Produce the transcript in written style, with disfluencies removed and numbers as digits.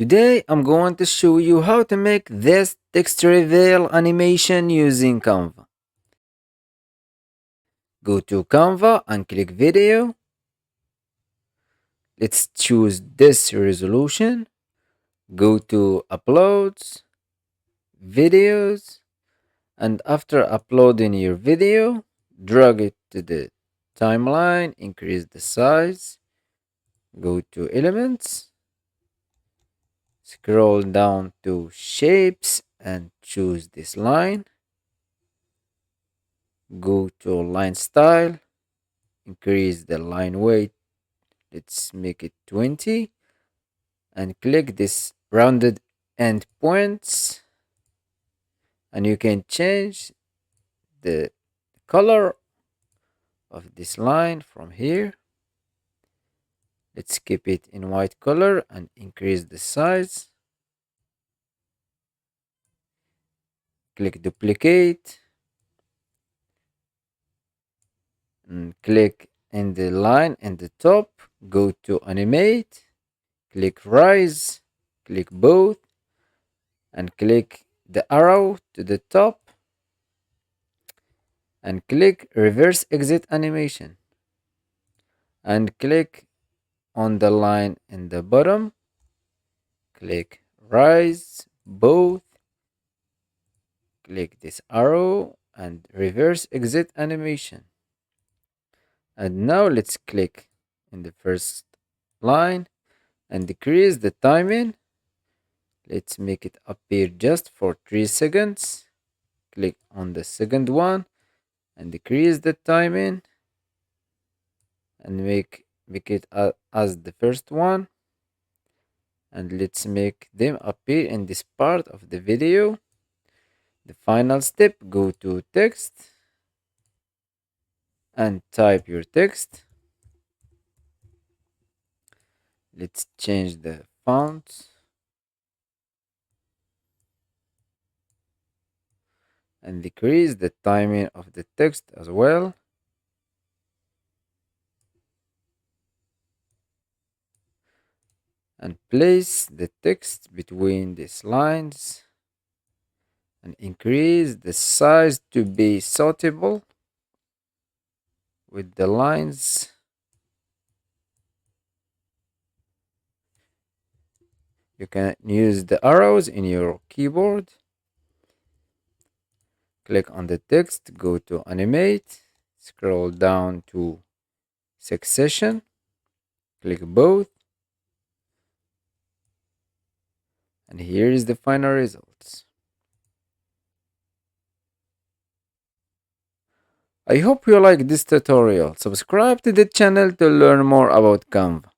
Today I'm going to show you how to make this text reveal animation using Canva. Go to Canva and click video. Let's choose this resolution. Go to uploads, videos, and after uploading your video, drag it to the timeline, increase the size, go to elements, scroll down to shapes and choose this line. Go to line style, increase the line weight, let's make it 20, and click this rounded end points, and you can change the color of this line from here. Let's keep it in white color and increase the size. Click duplicate and click in the line in the top. Go to animate, click rise, click both, and click the arrow to the top and click reverse exit animation and click on the line in the bottom, click rise both, click this arrow and reverse exit animation. And now let's click in the first line and decrease the timing. Let's make it appear just for 3 seconds. Click on the second one and decrease the timing and make it as the first one. And let's make them appear in this part of the video. The final step, go to text and type your text. Let's change the font and decrease the timing of the text as well. And place the text between these lines and increase the size to be suitable with the lines. You can use the arrows in your keyboard. Click on the text, go to animate, scroll down to succession, click both, and here is the final results. I hope you like this tutorial. Subscribe to the channel to learn more about Canva.